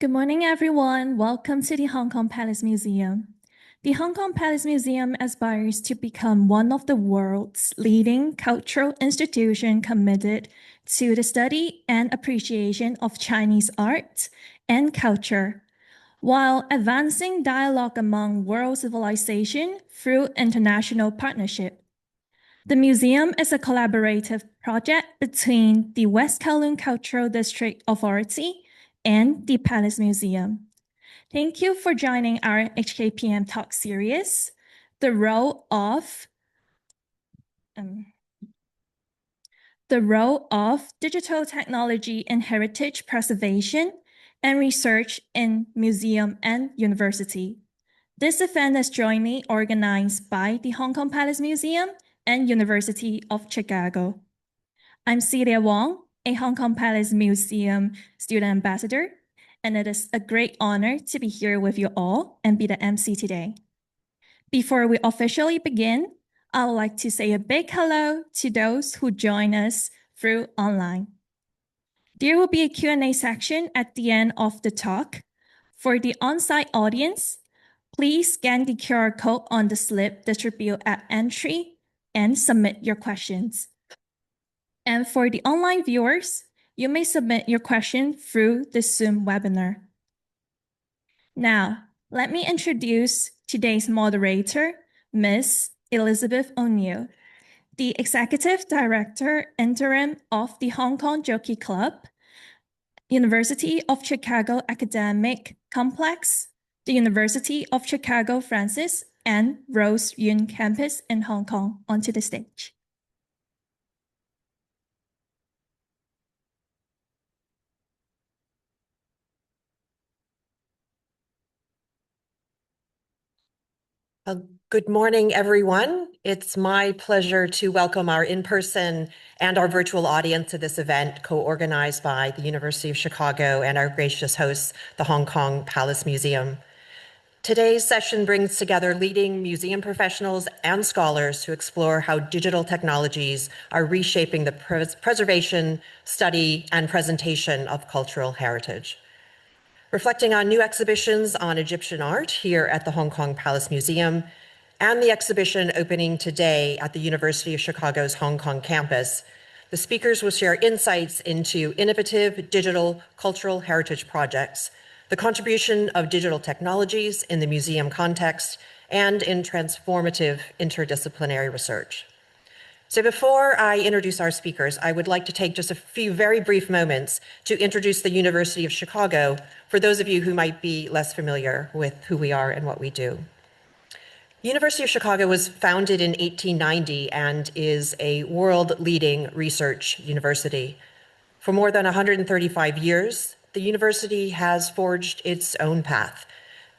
Good morning, everyone. Welcome to the Hong Kong Palace Museum. The Hong Kong Palace Museum aspires to become one of the world's leading cultural institutions committed to the study and appreciation of Chinese art and culture, while advancing dialogue among world civilization through international partnership. The museum is a collaborative project between the West Kowloon Cultural District Authority and the Palace Museum. Thank you for joining our HKPM talk series, The Role of Digital Technology in Heritage Preservation and Research in Museum and University. This event is jointly organized by the Hong Kong Palace Museum and University of Chicago. I'm Celia Wong, a Hong Kong Palace Museum student ambassador, and it is a great honor to be here with you all and be the MC today. Before we officially begin, I would like to say a big hello to those who join us through online. There will be a Q&A section at the end of the talk. For the on-site audience, please scan the QR code on the slip distributed at entry and submit your questions. And for the online viewers, you may submit your question through the Zoom webinar. Now, let me introduce today's moderator, Ms. Elizabeth O'Neill, the Executive Director Interim of the Hong Kong Jockey Club, University of Chicago Academic Complex, the University of Chicago Francis and Rose Yun campus in Hong Kong, onto the stage. Good morning, everyone. It's my pleasure to welcome our in-person and our virtual audience to this event co-organized by the University of Chicago and our gracious hosts, the Hong Kong Palace Museum. Today's session brings together leading museum professionals and scholars to explore how digital technologies are reshaping the preservation, study, and presentation of cultural heritage. Reflecting on new exhibitions on Egyptian art here at the Hong Kong Palace Museum and the exhibition opening today at the University of Chicago's Hong Kong campus, the speakers will share insights into innovative digital cultural heritage projects, the contribution of digital technologies in the museum context, and in transformative interdisciplinary research. So before I introduce our speakers, I would like to take just a few very brief moments to introduce the University of Chicago for those of you who might be less familiar with who we are and what we do. University of Chicago was founded in 1890 and is a world-leading research university. For more than 135 years, the university has forged its own path.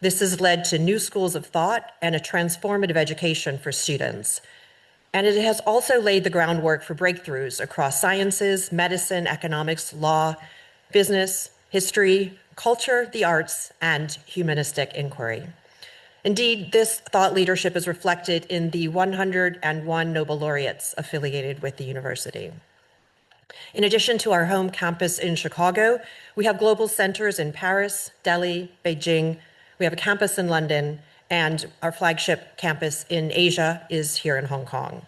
This has led to new schools of thought and a transformative education for students. And it has also laid the groundwork for breakthroughs across sciences, medicine, economics, law, business, history, culture, the arts, and humanistic inquiry. Indeed, this thought leadership is reflected in the 101 Nobel laureates affiliated with the university. In addition to our home campus in Chicago, we have global centers in Paris, Delhi, Beijing. We have a campus in London, and our flagship campus in Asia is here in Hong Kong.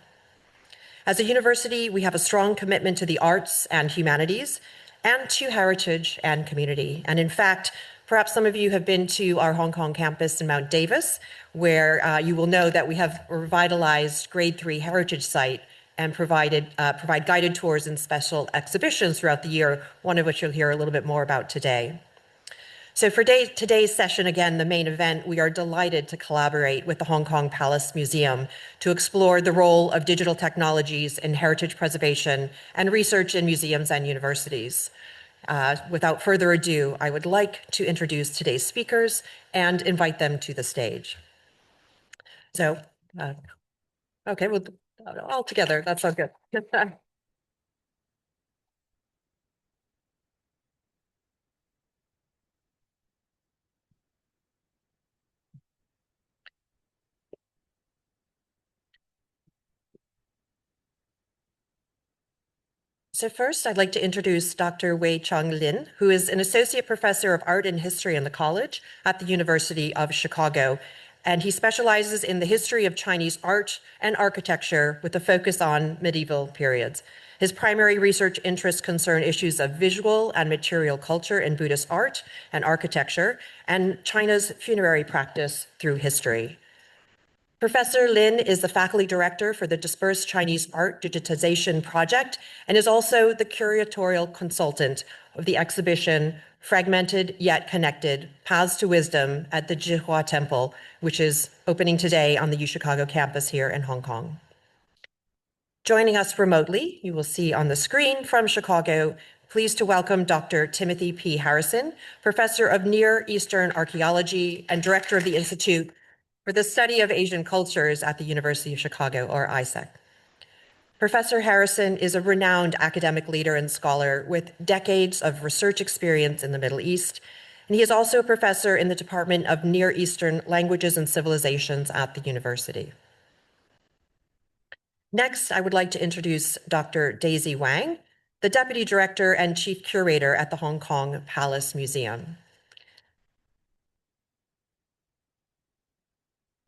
As a university, we have a strong commitment to the arts and humanities and to heritage and community. And in fact, perhaps some of you have been to our Hong Kong campus in Mount Davis, where you will know that we have a revitalized grade 3 heritage site and provide guided tours and special exhibitions throughout the year, one of which you'll hear a little bit more about today. So for today's session, again, the main event, we are delighted to collaborate with the Hong Kong Palace Museum to explore the role of digital technologies in heritage preservation and research in museums and universities. Without further ado, I would like to introduce today's speakers and invite them to the stage. So, okay, well, all together, that sounds good. So first, I'd like to introduce Dr. Wei Chung Lin, who is an associate professor of art and history in the college at the University of Chicago. And he specializes in the history of Chinese art and architecture with a focus on medieval periods. His primary research interests concern issues of visual and material culture in Buddhist art and architecture, and China's funerary practice through history. Professor Lin is the faculty director for the Dispersed Chinese Art Digitization Project and is also the curatorial consultant of the exhibition Fragmented Yet Connected, Paths to Wisdom at the Zhihua Temple, which is opening today on the UChicago campus here in Hong Kong. Joining us remotely, you will see on the screen from Chicago, pleased to welcome Dr. Timothy P. Harrison, professor of Near Eastern Archaeology and director of the Institute for the Study of Asian Cultures at the University of Chicago, or ISAC. Professor Harrison is a renowned academic leader and scholar with decades of research experience in the Middle East, and he is also a professor in the Department of Near Eastern Languages and Civilizations at the university. Next, I would like to introduce Dr. Daisy Wang, the Deputy Director and Chief Curator at the Hong Kong Palace Museum.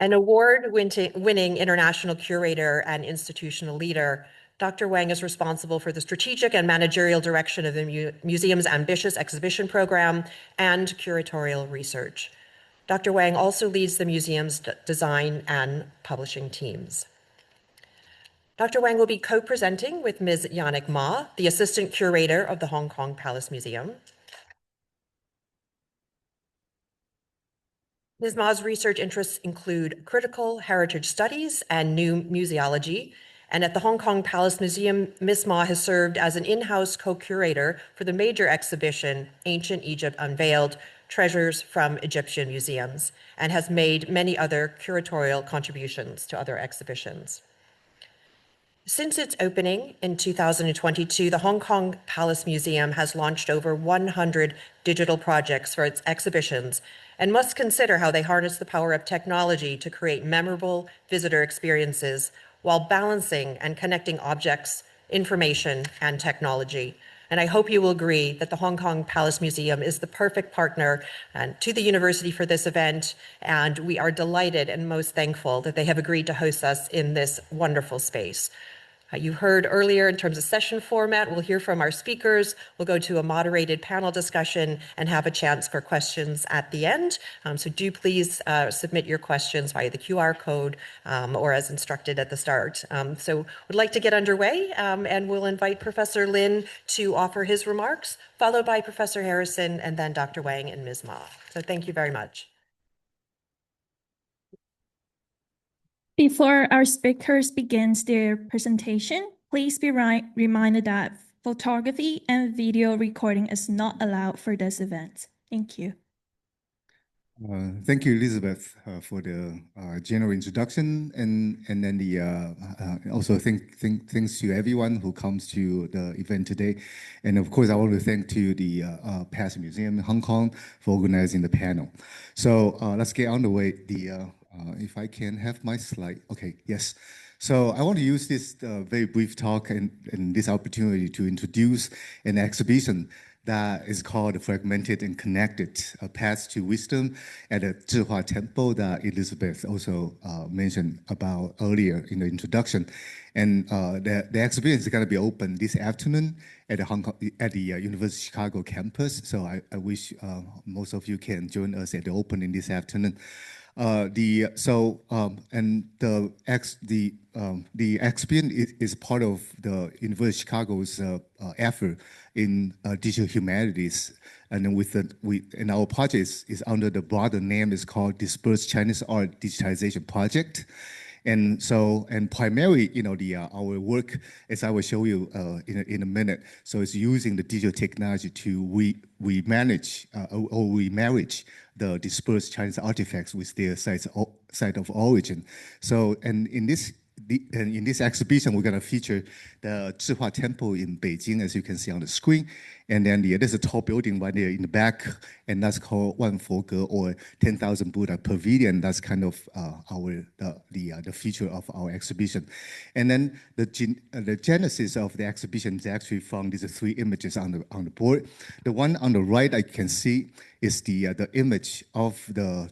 An award-winning international curator and institutional leader, Dr. Wang is responsible for the strategic and managerial direction of the museum's ambitious exhibition program and curatorial research. Dr. Wang also leads the museum's design and publishing teams. Dr. Wang will be co-presenting with Ms. Yannick Ma, the Assistant Curator of the Hong Kong Palace Museum. Ms. Ma's research interests include critical heritage studies and new museology. And at the Hong Kong Palace Museum, Ms. Ma has served as an in-house co-curator for the major exhibition, Ancient Egypt Unveiled, Treasures from Egyptian Museums, and has made many other curatorial contributions to other exhibitions. Since its opening in 2022, the Hong Kong Palace Museum has launched over 100 digital projects for its exhibitions and must consider how they harness the power of technology to create memorable visitor experiences while balancing and connecting objects, information, and technology. And I hope you will agree that the Hong Kong Palace Museum is the perfect partner to the university for this event, and we are delighted and most thankful that they have agreed to host us in this wonderful space. You heard earlier in terms of session format, we'll hear from our speakers, we'll go to a moderated panel discussion and have a chance for questions at the end. So do please submit your questions via the QR code or as instructed at the start. So we'd like to get underway and we'll invite Professor Lin to offer his remarks, followed by Professor Harrison and then Dr. Wang and Ms. Ma. So thank you very much. Before our speakers begin their presentation, please be reminded that photography and video recording is not allowed for this event. Thank you. Thank you, Elizabeth, for the general introduction, and then the also thanks to everyone who comes to the event today, and of course I want to thank to the Palace Museum in Hong Kong for organizing the panel. So let's get on the way. If I can have my slide, okay, yes. So I want to use this very brief talk and this opportunity to introduce an exhibition that is called Fragmented and Connected, a Path to Wisdom at the Zhihua Temple that Elizabeth also mentioned about earlier in the introduction. And the exhibition is going to be open this afternoon at the University of Chicago campus. So I wish most of you can join us at the opening this afternoon. The exhibition is part of the University of Chicago's effort in digital humanities, and then our project is under the broader name is called Dispersed Chinese Art Digitization Project. And primarily, our work, as I will show you in a minute, so it's using the digital technology to remarriage the dispersed Chinese artifacts with their site of origin. So, and in this and in this exhibition, we're going to feature the Zhihua Temple in Beijing, as you can see on the screen. And then there's a tall building right there in the back, and that's called Wan Fo Ge, or 10,000 Buddha Pavilion. That's kind of the feature of our exhibition. And then the genesis of the exhibition is actually from these three images on the board. The one on the right I can see is the image of the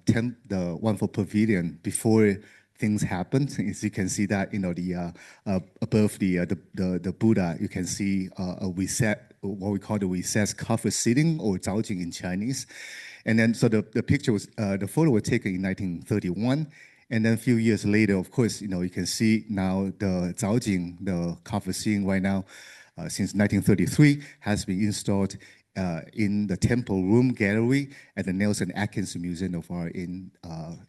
Wan Fo Pavilion before things happened. As you can see that, above the Buddha, you can see a reset, what we call the recessed cover seating, or Zaojing in Chinese. And then, so the picture was, the photo was taken in 1931. And then a few years later, of course, you can see now the Zaojing, the cover seating right now, since 1933, has been installed in the Temple Room Gallery at the Nelson Atkins Museum of Art in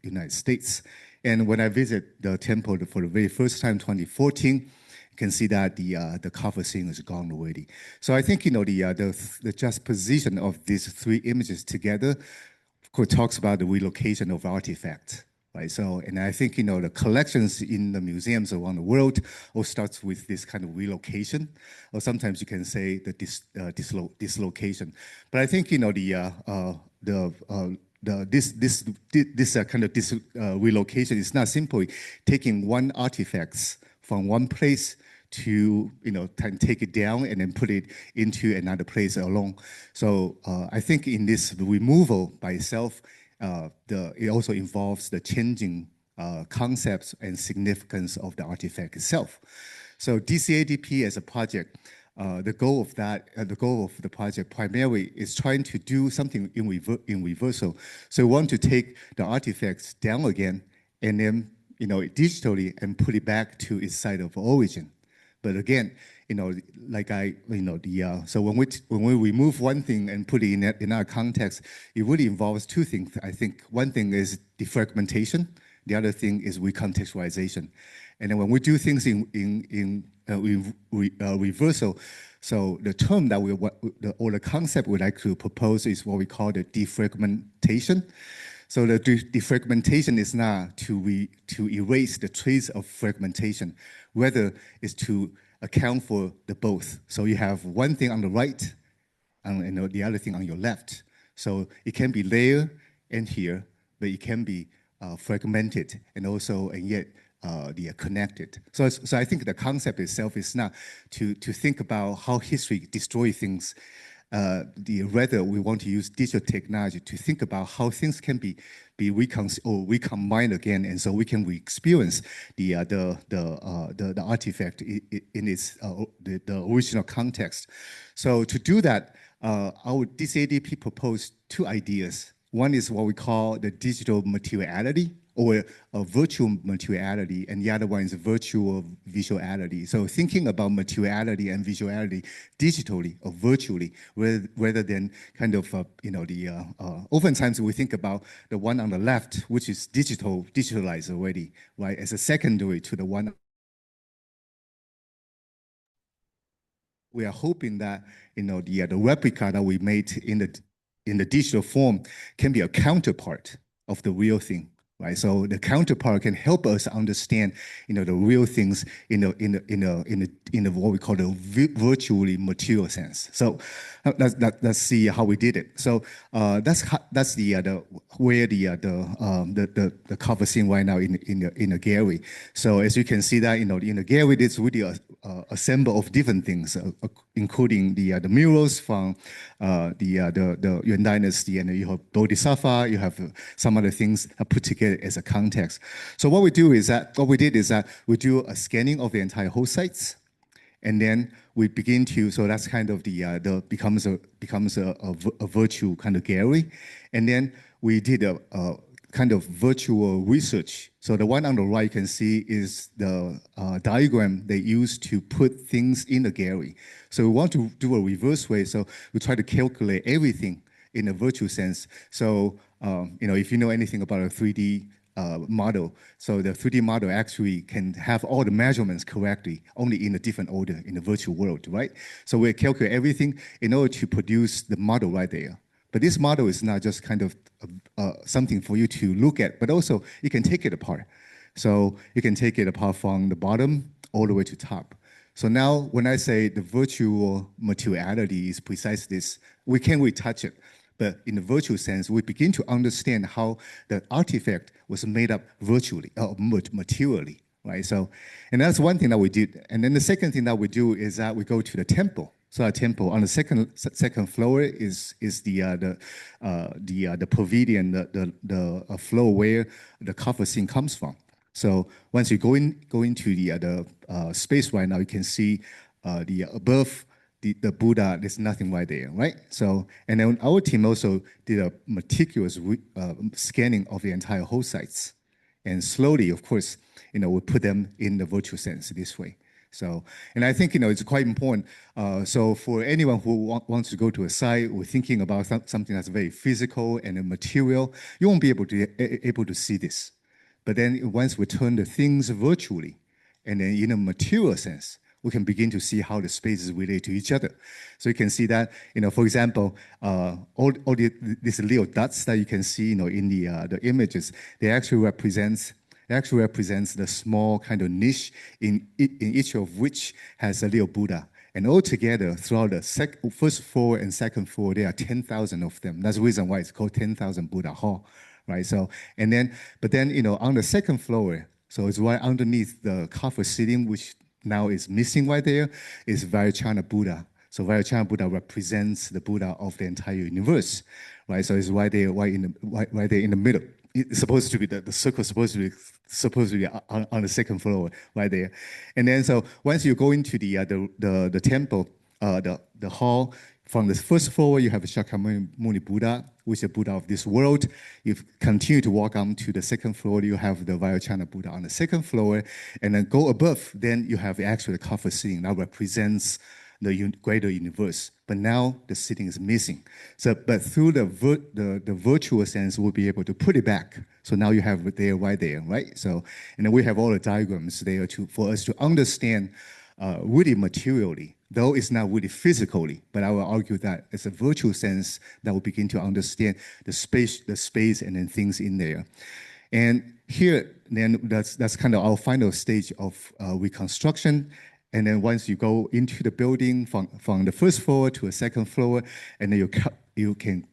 United States. And when I visit the temple for the very first time, 2014, you can see that the cover scene is gone already. So I think the juxtaposition of these three images together, of course, talks about the relocation of artifacts. Right. So, and I think the collections in the museums around the world all starts with this kind of relocation, or sometimes you can say the dislocation. But I think this relocation is not simply taking one artifacts from one place to take it down and then put it into another place alone. So I think in this removal by itself, it also involves the changing concepts and significance of the artifact itself. So DCADP as a project, the goal of the project primarily is trying to do something in reversal. So we want to take the artifacts down again and then digitally and put it back to its site of origin. But again, so when we remove one thing and put it in our context, it really involves two things. I think one thing is defragmentation, the other thing is recontextualization. And then when we do things in reversal, so the term that or the concept we like to propose is what we call the defragmentation. So the defragmentation is not to erase the trace of fragmentation, rather is to account for the both. So you have one thing on the right and the other thing on your left. So it can be layered in here, but it can be fragmented and yet they are connected. So I think the concept itself is not to think about how history destroys things. Rather, we want to use digital technology to think about how things can be recombined again, and so we can re-experience the artifact in its the original context. So to do that, our DCADP proposed two ideas. One is what we call the digital materiality, or a virtual materiality, and the other one is virtual visuality. So thinking about materiality and visuality digitally or virtually, rather than kind of, oftentimes we think about the one on the left, which is digitalized already, right, as a secondary to the one. We are hoping that, the replica that we made in the digital form can be a counterpart of the real thing. Right, so the counterpart can help us understand, the real things in what we call the virtually material sense. So let's see how we did it. So that's where the cover scene right now in the gallery. So as you can see that in the gallery, it's really a symbol of different things, including the murals from the Yuan Dynasty, and you have Bodhisattva, you have some other things put together as a context. So what we did is that we do a scanning of the entire host sites, and then we begin to, so that's kind of becomes a virtual kind of gallery, and then we did a kind of virtual research. So the one on the right you can see is the diagram they use to put things in the gallery. So we want to do a reverse way. So we try to calculate everything in a virtual sense. So if you know anything about a 3D model, so the 3D model actually can have all the measurements correctly, only in a different order in the virtual world, right? So we calculate everything in order to produce the model right there. But this model is not just kind of something for you to look at, but also you can take it apart. So you can take it apart from the bottom all the way to top. So now when I say the virtual materiality is precisely this, we can't really touch it. But in the virtual sense, we begin to understand how the artifact was made up virtually, materially, right? So, and that's one thing that we did. And then the second thing that we do is that we go to the temple. So our temple on the second floor is the pavilion, the floor where the cover scene comes from. So once you go into the space right now, you can see the above the Buddha. There's nothing right there, right? So and then our team also did a meticulous scanning of the entire whole sites, and slowly, of course, we put them in the virtual sense this way. So, and I think it's quite important. So for anyone who wants to go to a site or thinking about something that's very physical and material, you won't be able to see this. But then once we turn the things virtually, and then in a material sense, we can begin to see how the spaces relate to each other. So you can see that, for example, all these little dots that you can see, in the images, they actually represents the small kind of niche in each of which has a little Buddha. And altogether, throughout the first floor and second floor, there are 10,000 of them. That's the reason why it's called 10,000 Buddha Hall, right? So, but then, on the second floor, so it's right underneath the cover ceiling, which now is missing right there, is Vajrayana Buddha. So Vajrayana Buddha represents the Buddha of the entire universe, right? So it's right there, right there in the middle. It's supposed to be the circle supposed to be on the second floor right there. And then so once you go into the temple, the hall, from the first floor you have Shakyamuni Buddha, which is the Buddha of this world. You continue to walk on to the second floor, you have the Vajrayana Buddha on the second floor, and then go above, then you have actually the cover scene that represents the greater universe. But now the sitting is missing. So, but through the virtual sense, we'll be able to put it back. So now you have it there, right there, right? So, and then we have all the diagrams there for us to understand really materially, though it's not really physically, but I will argue that it's a virtual sense that we begin to understand the space and then things in there. And here, then that's kind of our final stage of reconstruction. And then once you go into the building from the first floor to a second floor, and then you can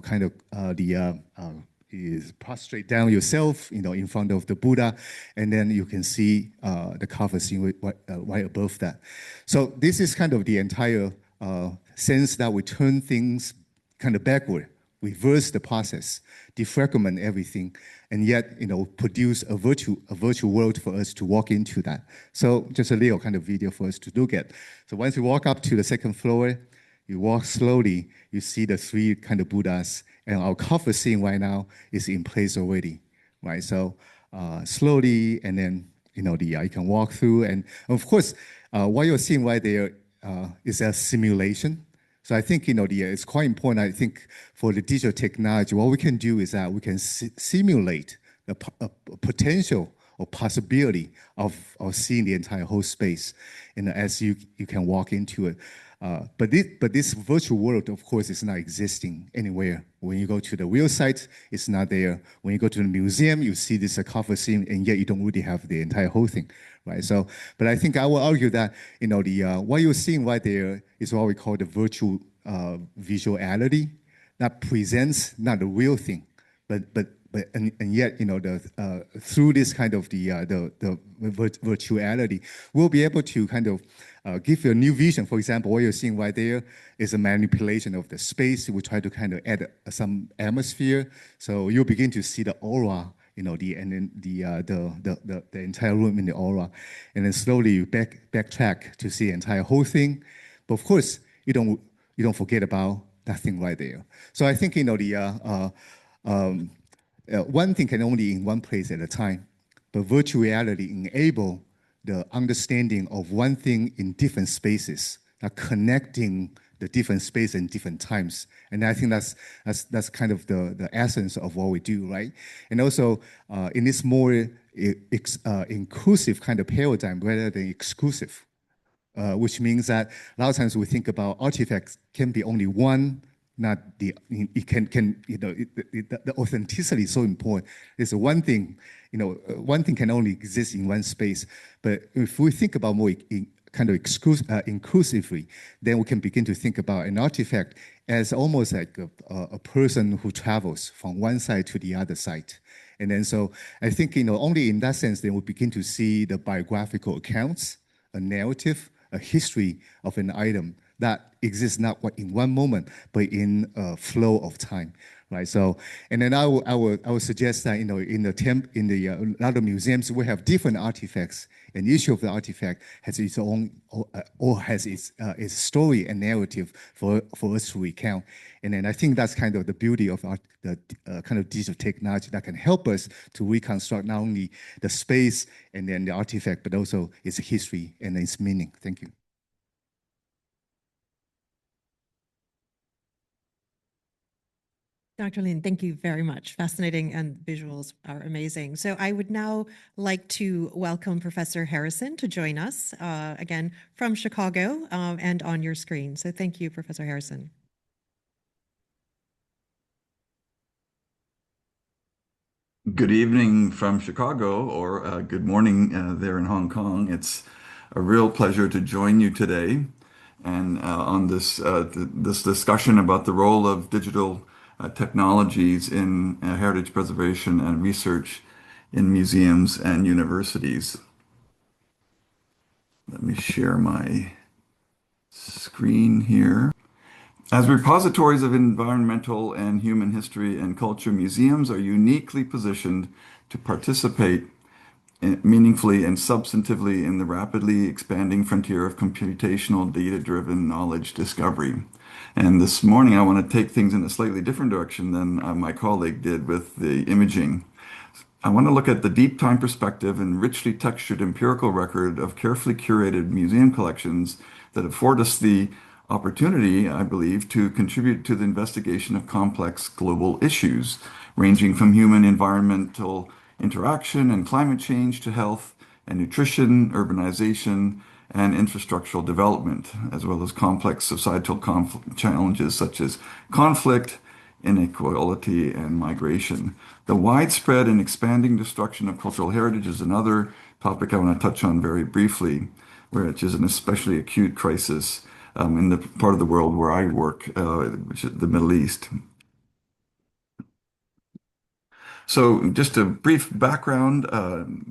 kind of is prostrate down yourself, in front of the Buddha, and then you can see the cover scene right above that. So this is kind of the entire sense that we turn things kind of backward, reverse the process, defragment everything, and yet produce a virtual world for us to walk into that. So just a little kind of video for us to look at. So once you walk up to the second floor, you walk slowly, you see the three kind of Buddhas, and our cover scene right now is in place already, right? So slowly, and then you can walk through, and of course, what you're seeing right there is a simulation. So I think it's quite important. I think for the digital technology, what we can do is that we can simulate the potential or possibility of seeing the entire whole space, as you can walk into it. But this virtual world, of course, is not existing anywhere. When you go to the real site, it's not there. When you go to the museum, you see this cover scene, and yet you don't really have the entire whole thing, right? So, but I think I will argue that what you're seeing right there is what we call the virtual visuality that presents not the real thing, but yet through this kind of the virtuality, we'll be able to kind of give you a new vision. For example, what you're seeing right there is a manipulation of the space. We try to kind of add some atmosphere, so you'll begin to see the aura, and then the entire room in the aura, and then slowly you backtrack to see the entire whole thing. But of course, you don't forget about that thing right there. So I think one thing can only in one place at a time, but virtual reality enable the understanding of one thing in different spaces, connecting the different space and different times. And I think that's kind of the essence of what we do, right? And also in this more inclusive kind of paradigm rather than exclusive, which means that a lot of times we think about artifacts can be only one not the, it can the authenticity is so important. It's one thing, one thing can only exist in one space. But if we think about more kind of inclusively, then we can begin to think about an artifact as almost like a person who travels from one side to the other side. And then so I think, only in that sense, then we begin to see the biographical accounts, a narrative, a history of an item that exists not in one moment, but in a flow of time, right? So, and then I would suggest that, in a lot of museums, we have different artifacts, and each of the artifact has its own, or has its story and narrative for us to recount. And then I think that's kind of the beauty of the kind of digital technology that can help us to reconstruct not only the space and then the artifact, but also its history and its meaning. Thank you. Dr. Lin, thank you very much. Fascinating, and visuals are amazing. So I would now like to welcome Professor Harrison to join us, again, from Chicago and on your screen. So thank you, Professor Harrison. Good evening from Chicago, or good morning there in Hong Kong. It's a real pleasure to join you today and on this discussion about the role of digital technologies in heritage preservation and research in museums and universities. Let me share my screen here. As repositories of environmental and human history and culture, museums are uniquely positioned to participate meaningfully and substantively in the rapidly expanding frontier of computational data-driven knowledge discovery. And this morning, I want to take things in a slightly different direction than my colleague did with the imaging. I want to look at the deep time perspective and richly textured empirical record of carefully curated museum collections that afford us the opportunity, I believe, to contribute to the investigation of complex global issues, ranging from human environmental interaction and climate change to health and nutrition, urbanization, and infrastructural development, as well as complex societal challenges such as conflict, inequality, and migration. The widespread and expanding destruction of cultural heritage is another topic I want to touch on very briefly, which is an especially acute crisis in the part of the world where I work, which is the Middle East. So just a brief background,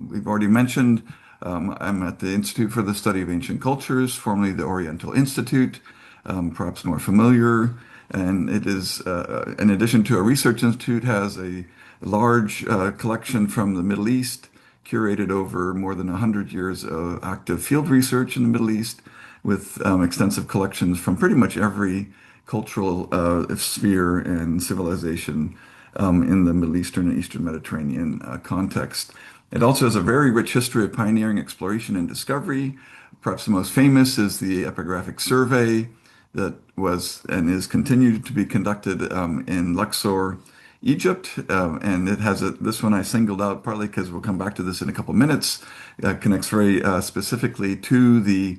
we've already mentioned, I'm at the Institute for the Study of Ancient Cultures, formerly the Oriental Institute, perhaps more familiar. And it is, in addition to a research institute, has a large collection from the Middle East, curated over more than 100 years of active field research in the Middle East, with extensive collections from pretty much every cultural sphere and civilization in the Middle Eastern and Eastern Mediterranean context. It also has a very rich history of pioneering exploration and discovery. Perhaps the most famous is the epigraphic survey that was and is continued to be conducted in Luxor, Egypt, and it has this one I singled out partly because we'll come back to this in a couple of minutes. Connects very specifically to the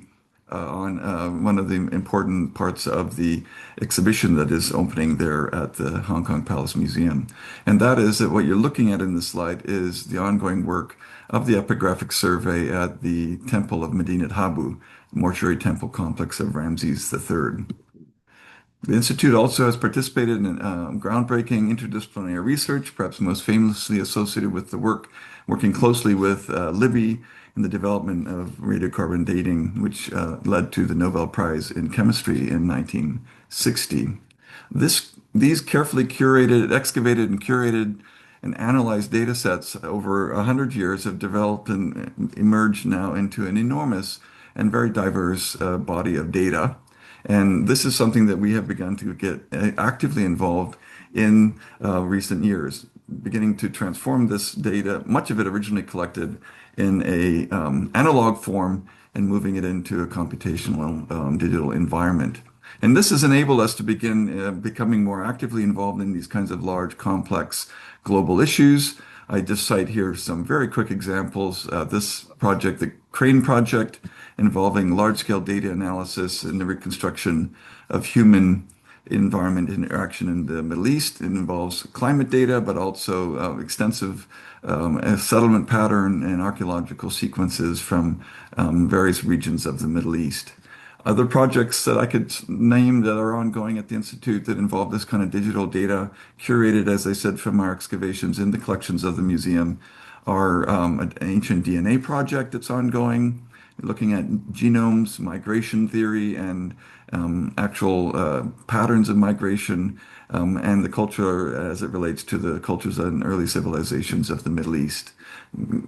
on one of the important parts of the exhibition that is opening there at the Hong Kong Palace Museum. And that is that what you're looking at in this slide is the ongoing work of the epigraphic survey at the Temple of Medinat Habu, mortuary temple complex of Ramses III. The Institute also has participated in groundbreaking interdisciplinary research, perhaps most famously associated with the working closely with Libby in the development of radiocarbon dating, which led to the Nobel Prize in Chemistry in 1960. These carefully curated, excavated, and curated and analyzed data sets over 100 years have developed and emerged now into an enormous and very diverse body of data. And this is something that we have begun to get actively involved in recent years, beginning to transform this data, much of it originally collected in a analog form, and moving it into a computational digital environment. And this has enabled us to begin becoming more actively involved in these kinds of large, complex global issues. I just cite here some very quick examples. This project, the Crane Project, involving large-scale data analysis and the reconstruction of human environment interaction in the Middle East. It involves climate data, but also extensive settlement pattern and archaeological sequences from various regions of the Middle East. Other projects that I could name that are ongoing at the Institute that involve this kind of digital data, curated, as I said, from our excavations in the collections of the museum, are an ancient DNA project that's ongoing, looking at genomes, migration theory, and actual patterns of migration, and the culture as it relates to the cultures and early civilizations of the Middle East.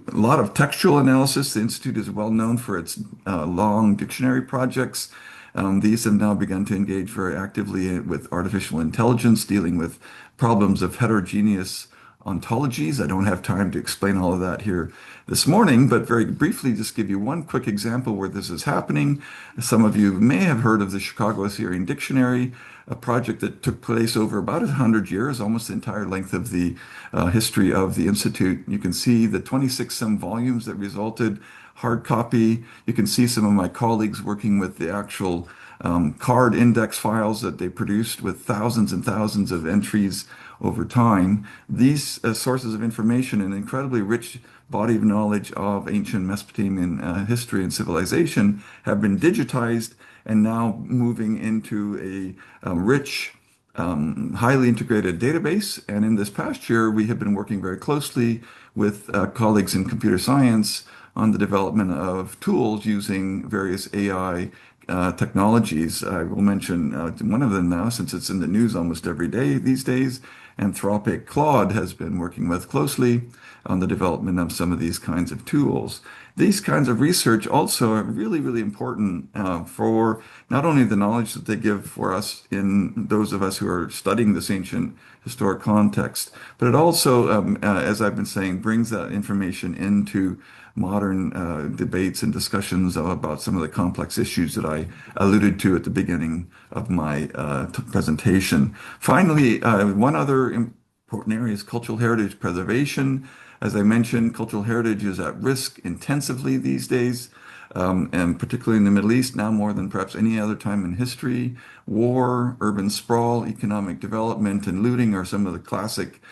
A lot of textual analysis. The Institute is well known for its long dictionary projects. These have now begun to engage very actively with artificial intelligence, dealing with problems of heterogeneous ontologies. I don't have time to explain all of that here this morning, but very briefly, just give you one quick example where this is happening. Some of you may have heard of the Chicago Assyrian Dictionary, a project that took place over about 100 years, almost the entire length of the history of the Institute. You can see the 26 some volumes that resulted, hard copy. You can see some of my colleagues working with the actual card index files that they produced with thousands and thousands of entries over time. These sources of information, an incredibly rich body of knowledge of ancient Mesopotamian history and civilization, have been digitized and now moving into a rich, highly integrated database. And in this past year, we have been working very closely with colleagues in computer science on the development of tools using various AI technologies. I will mention one of them now, since it's in the news almost every day these days. Anthropic Claude has been working with closely on the development of some of these kinds of tools. These kinds of research also are really, really important for not only the knowledge that they give for us in those of us who are studying this ancient historic context, but it also, as I've been saying, brings that information into modern debates and discussions about some of the complex issues that I alluded to at the beginning of my presentation. Finally, one other important area is cultural heritage preservation. As I mentioned, cultural heritage is at risk intensively these days, and particularly in the Middle East, now more than perhaps any other time in history. War, urban sprawl, economic development, and looting are some of the classic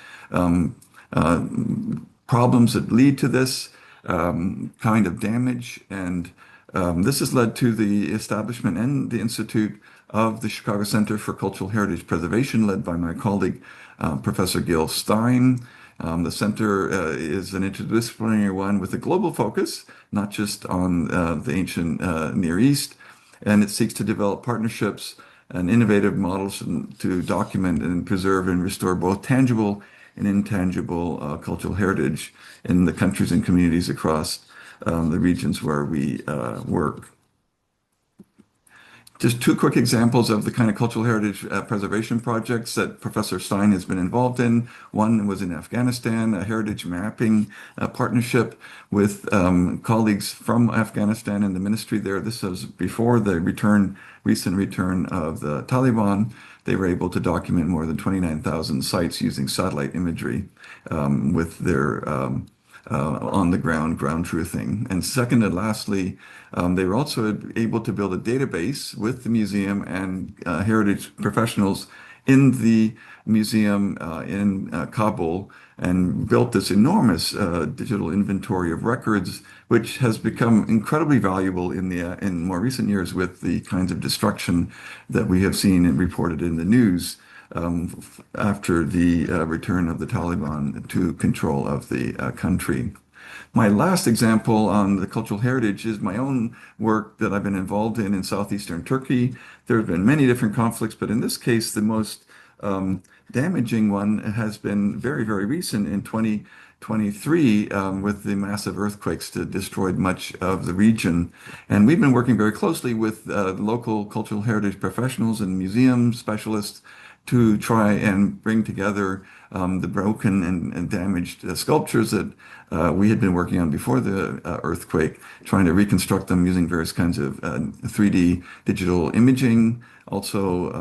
problems that lead to this kind of damage. And this has led to the establishment and the Institute of the Chicago Center for Cultural Heritage Preservation, led by my colleague, Professor Gil Stein. The center is an interdisciplinary one with a global focus, not just on the ancient Near East, and it seeks to develop partnerships and innovative models to document and preserve and restore both tangible and intangible cultural heritage in the countries and communities across the regions where we work. Just two quick examples of the kind of cultural heritage preservation projects that Professor Stein has been involved in. One was in Afghanistan, a heritage mapping partnership with colleagues from Afghanistan and the ministry there. This was before the recent return of the Taliban. They were able to document more than 29,000 sites using satellite imagery with their on-the-ground ground truthing. And second and lastly, they were also able to build a database with the museum and heritage professionals in the museum in Kabul, and built this enormous digital inventory of records, which has become incredibly valuable in more recent years with the kinds of destruction that we have seen and reported in the news after the return of the Taliban to control of the country. My last example on the cultural heritage is my own work that I've been involved in southeastern Turkey. There have been many different conflicts, but in this case, the most damaging one has been very, very recent in 2023 with the massive earthquakes that destroyed much of the region. And we've been working very closely with local cultural heritage professionals and museum specialists to try and bring together the broken and damaged sculptures that we had been working on before the earthquake, trying to reconstruct them using various kinds of 3D digital imaging, also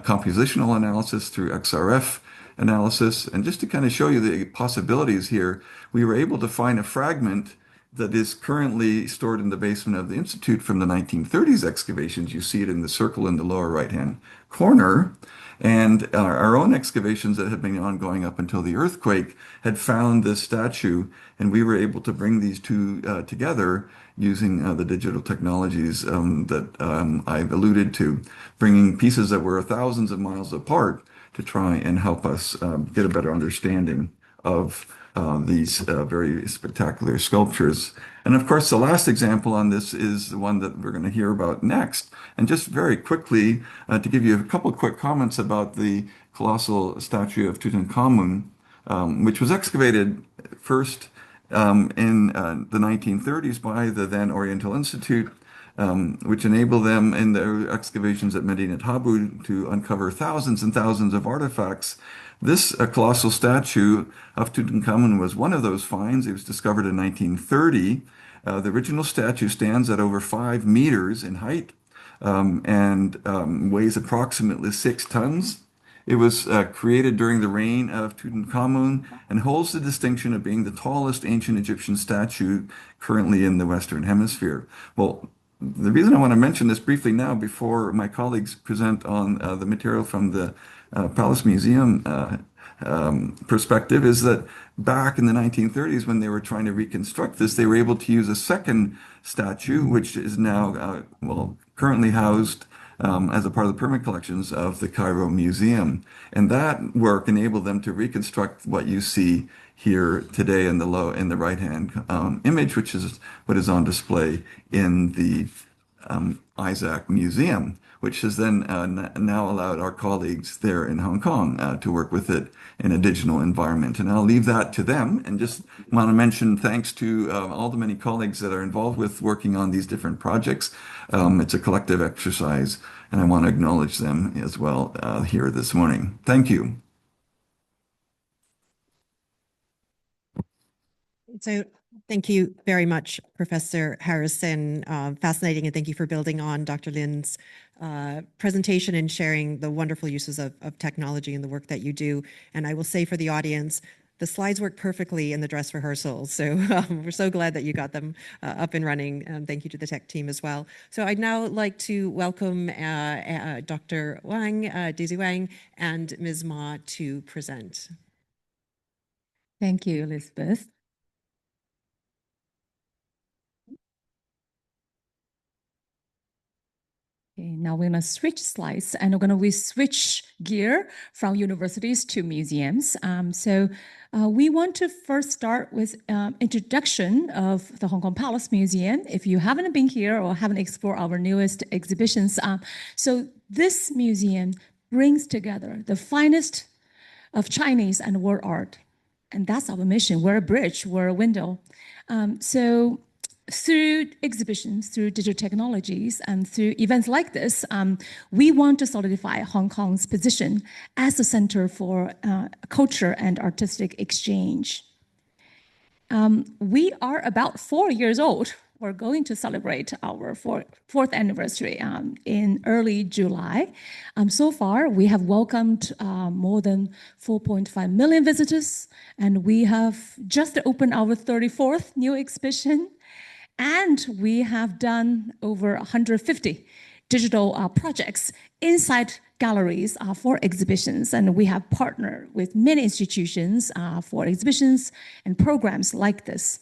compositional analysis through XRF analysis. And just to kind of show you the possibilities here, we were able to find a fragment that is currently stored in the basement of the Institute from the 1930s excavations. You see it in the circle in the lower right-hand corner. And our own excavations that had been ongoing up until the earthquake had found this statue, and we were able to bring these two together using the digital technologies that I've alluded to, bringing pieces that were thousands of miles apart to try and help us get a better understanding of these very spectacular sculptures. And of course, the last example on this is the one that we're going to hear about next. And just very quickly, to give you a couple of quick comments about the colossal statue of Tutankhamun, which was excavated first in the 1930s by the then Oriental Institute, which enabled them in their excavations at Medinet Habu to uncover thousands and thousands of artifacts. This colossal statue of Tutankhamun was one of those finds. It was discovered in 1930. The original statue stands at over 5 meters in height and weighs approximately 6 tons. It was created during the reign of Tutankhamun and holds the distinction of being the tallest ancient Egyptian statue currently in the Western Hemisphere. Well, the reason I want to mention this briefly now before my colleagues present on the material from the Palace Museum perspective is that back in the 1930s, when they were trying to reconstruct this, they were able to use a second statue, which is now, currently housed as a part of the permanent collections of the Cairo Museum. And that work enabled them to reconstruct what you see here today in the right-hand image, which is what is on display in the Isaac Museum, which has then now allowed our colleagues there in Hong Kong to work with it in a digital environment. And I'll leave that to them and just want to mention thanks to all the many colleagues that are involved with working on these different projects. It's a collective exercise, and I want to acknowledge them as well here this morning. Thank you. So thank you very much, Professor Harrison. Fascinating, and thank you for building on Dr. Lin's presentation and sharing the wonderful uses of technology and the work that you do. And I will say for the audience, the slides work perfectly in the dress rehearsal. So we're so glad that you got them up and running. Thank you to the tech team as well. So I'd now like to welcome Dr. Wang, Daisy Wang, and Ms. Ma to present. Thank you, Elizabeth. Okay, now we're going to switch slides, and we're going to switch gear from universities to museums. We want to first start with introduction of the Hong Kong Palace Museum. If you haven't been here or haven't explored our newest exhibitions, so this museum brings together the finest of Chinese and world art, and that's our mission. We're a bridge, we're a window. Through exhibitions, through digital technologies, and through events like this, we want to solidify Hong Kong's position as a center for culture and artistic exchange. We are about 4 years old. We're going to celebrate our fourth anniversary in early July. So far, we have welcomed more than 4.5 million visitors, and we have just opened our 34th new exhibition. And we have done over 150 digital projects inside galleries for exhibitions. And we have partnered with many institutions for exhibitions and programs like this.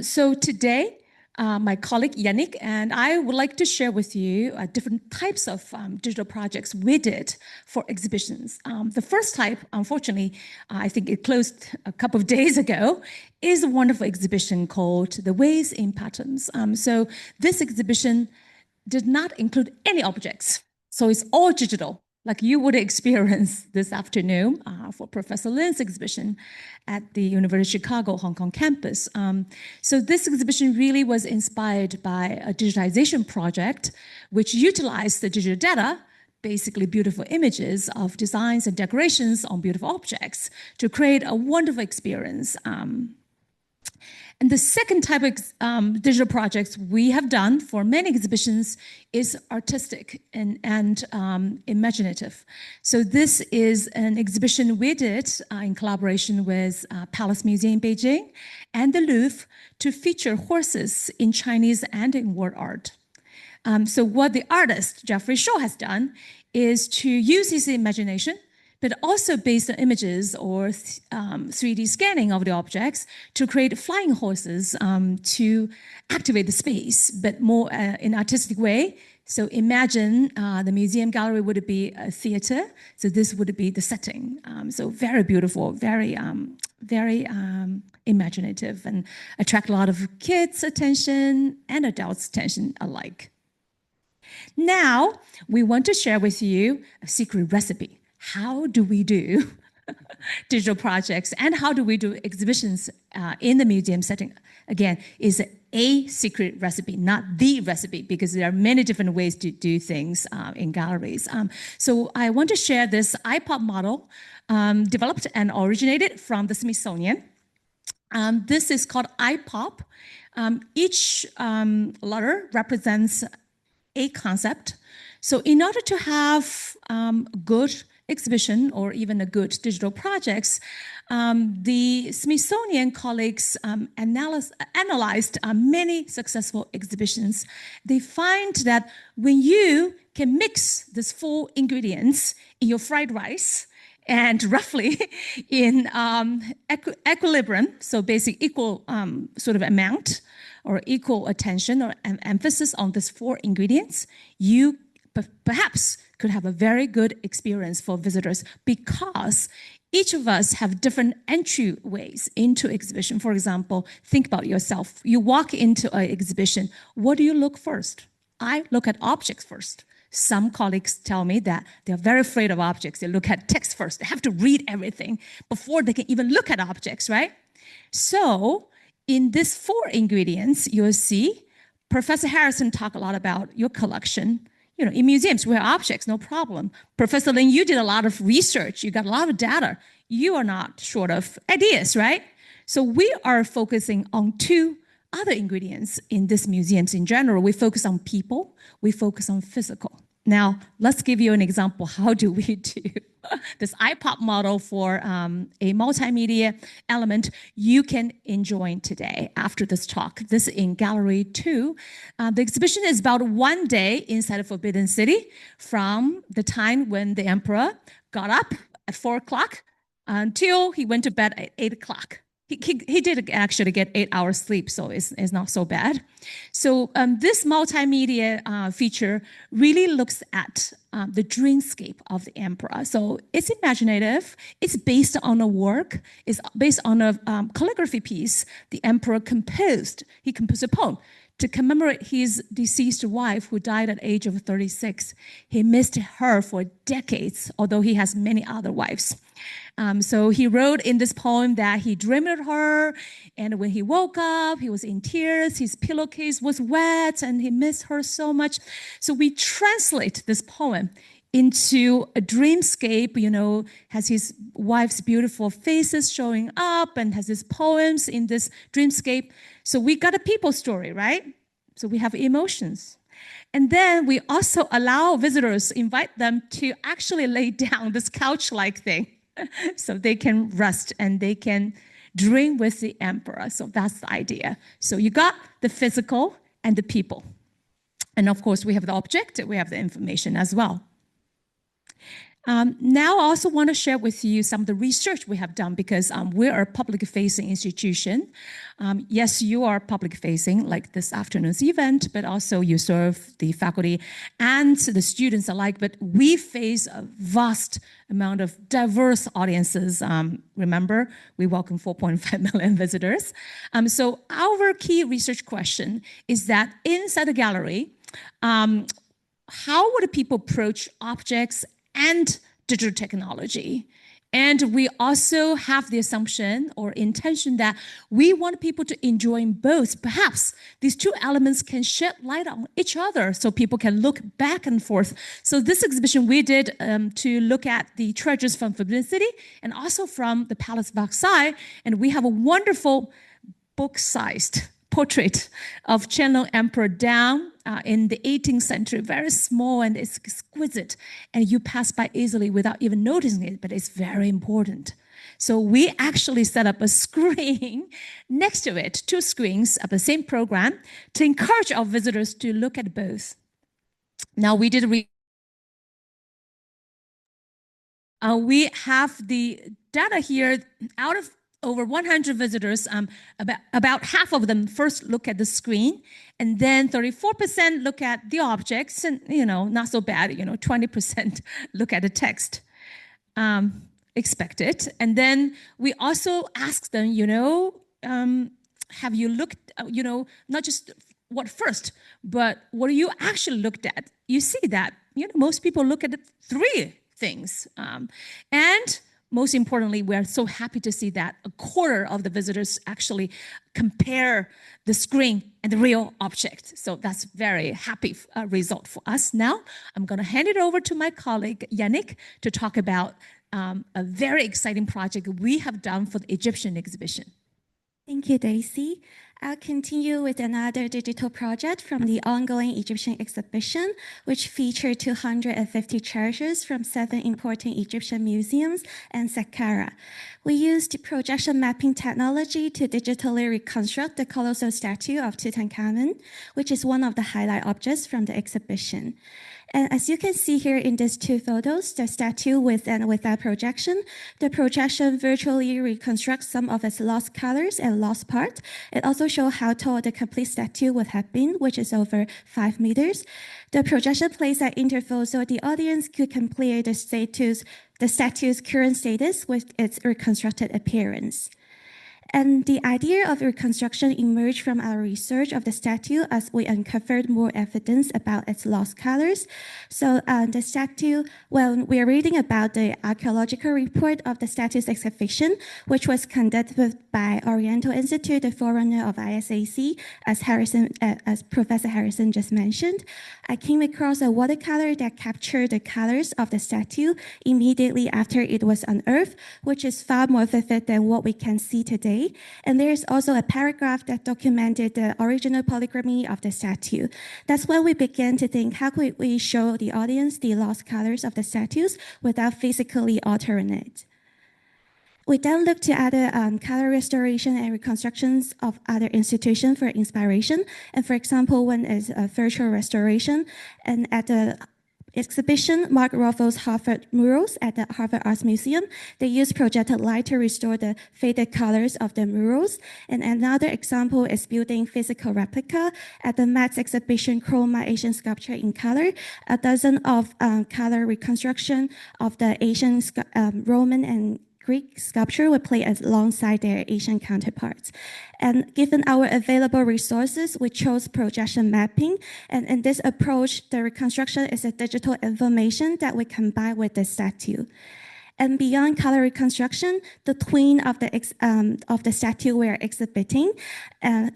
So today, my colleague Yannick and I would like to share with you different types of digital projects we did for exhibitions. The first type, unfortunately, I think it closed a couple of days ago, is a wonderful exhibition called The Ways in Patterns. So this exhibition did not include any objects. So it's all digital, like you would experience this afternoon for Professor Lin's exhibition at the University of Chicago Hong Kong campus. So this exhibition really was inspired by a digitization project which utilized the digital data, basically beautiful images of designs and decorations on beautiful objects, to create a wonderful experience. And the second type of digital projects we have done for many exhibitions is artistic and imaginative. So this is an exhibition we did in collaboration with Palace Museum in Beijing and the Louvre to feature horses in Chinese and in world art. So what the artist, Jeffrey Shaw, has done is to use his imagination, but also based on images or 3D scanning of the objects to create flying horses to activate the space, but more in an artistic way. So imagine the museum gallery would be a theater. So this would be the setting. So very beautiful, very imaginative, and attract a lot of kids' attention and adults' attention alike. Now, we want to share with you a secret recipe. How do we do digital projects and how do we do exhibitions in the museum setting? Again, is a secret recipe, not the recipe, because there are many different ways to do things in galleries. So I want to share this iPop model developed and originated from the Smithsonian. This is called iPop. Each letter represents a concept. So in order to have good exhibition or even a good digital projects, the Smithsonian colleagues analyzed many successful exhibitions. They find that when you can mix these 4 ingredients in your fried rice and roughly in equilibrium, so basic equal sort of amount or equal attention or emphasis on these 4 ingredients, you perhaps could have a very good experience for visitors, because each of us have different entryways into exhibition. For example, think about yourself. You walk into an exhibition, what do you look first? I look at objects first. Some colleagues tell me that they're very afraid of objects. They look at text first. They have to read everything before they can even look at objects, right? So in these 4 ingredients, you'll see Professor Harrison talked a lot about your collection. You know, in museums, we have objects, no problem. Professor Lin, you did a lot of research. You got a lot of data. You are not short of ideas, right? So we are focusing on 2 other ingredients in these museums in general. We focus on people. We focus on physical. Now, let's give you an example. How do we do this iPop model for a multimedia element you can enjoy today after this talk? This is in Gallery 2. The exhibition is about 1 day inside of Forbidden City from the time when the emperor got up at 4 o'clock until he went to bed at 8 o'clock. He did actually get 8 hours sleep, so it's not so bad. So this multimedia feature really looks at the dreamscape of the emperor. So it's imaginative. It's based on a work. It's based on a calligraphy piece the emperor composed. He composed a poem to commemorate his deceased wife who died at the age of 36. He missed her for decades, although he has many other wives. So he wrote in this poem that he dreamed of her, and when he woke up, he was in tears, his pillowcase was wet, and he missed her so much. So we translate this poem into a dreamscape, you know, has his wife's beautiful faces showing up and has his poems in this dreamscape. So we got a people story, right? So we have emotions. And then we also allow visitors, invite them to actually lay down this couch-like thing so they can rest and they can dream with the emperor. So that's the idea. So you got the physical and the people. And of course, we have the object, we have the information as well. Now I also want to share with you some of the research we have done, because we're a public-facing institution. Yes, you are public-facing, like this afternoon's event, but also you serve the faculty and the students alike. But we face a vast amount of diverse audiences. Remember, we welcome 4.5 million visitors. So our key research question is that inside the gallery, how would people approach objects and digital technology? And we also have the assumption or intention that we want people to enjoy both. Perhaps these 2 elements can shed light on each other so people can look back and forth. So this exhibition we did to look at the treasures from Forbidden City and also from the Palace of Versailles. And we have a wonderful book-sized portrait of Qianlong Emperor down in the 18th century, very small and it's exquisite. And you pass by easily without even noticing it, but it's very important. So we actually set up a screen next to it, 2 screens of the same program to encourage our visitors to look at both. Now we did we have the data here. Out of over 100 visitors, about half of them first look at the screen, and then 34% look at the objects, and not so bad. 20% look at the text. Expected. And then we also asked them, have you looked, not just what first, but what you actually looked at? You see that, most people look at the three things. And most importantly, we are so happy to see that a quarter of the visitors actually compare the screen and the real object. So that's very happy result for us. Now, I'm going to hand it over to my colleague, Yannick, to talk about a very exciting project we have done for the Egyptian exhibition. Thank you, Daisy. I'll continue with another digital project from the ongoing Egyptian exhibition, which featured 250 treasures from 7 important Egyptian museums and Saqqara. We used projection mapping technology to digitally reconstruct the colossal statue of Tutankhamun, which is one of the highlight objects from the exhibition. And as you can see here in these two photos, the statue with and without projection, the projection virtually reconstructs some of its lost colors and lost parts. It also shows how tall the complete statue would have been, which is over 5 meters. The projection plays at intervals so the audience could compare the statue's current status with its reconstructed appearance. And the idea of reconstruction emerged from our research of the statue as we uncovered more evidence about its lost colors. So the statue, well, we are reading about the archaeological report of the statue's exhibition, which was conducted by Oriental Institute, the forerunner of ISAC, as Professor Harrison just mentioned. I came across a watercolor that captured the colors of the statue immediately after it was unearthed, which is far more vivid than what we can see today. And there's also a paragraph that documented the original polychromy of the statue. That's when we began to think, how could we show the audience the lost colors of the statues without physically altering it? We then looked to other color restoration and reconstructions of other institutions for inspiration. And for example, one is a virtual restoration. And at the exhibition, Mark Ruffles' Harvard murals at the Harvard Arts Museum, they used projected light to restore the faded colors of the murals. And another example is building physical replica at the Met's exhibition, Chroma Asian Sculpture in Color. A dozen of color reconstruction of the Asian, Roman, and Greek sculpture would play alongside their Asian counterparts. And given our available resources, we chose projection mapping. And in this approach, the reconstruction is a digital information that we combine with the statue. And beyond color reconstruction, the twin of the statue we're exhibiting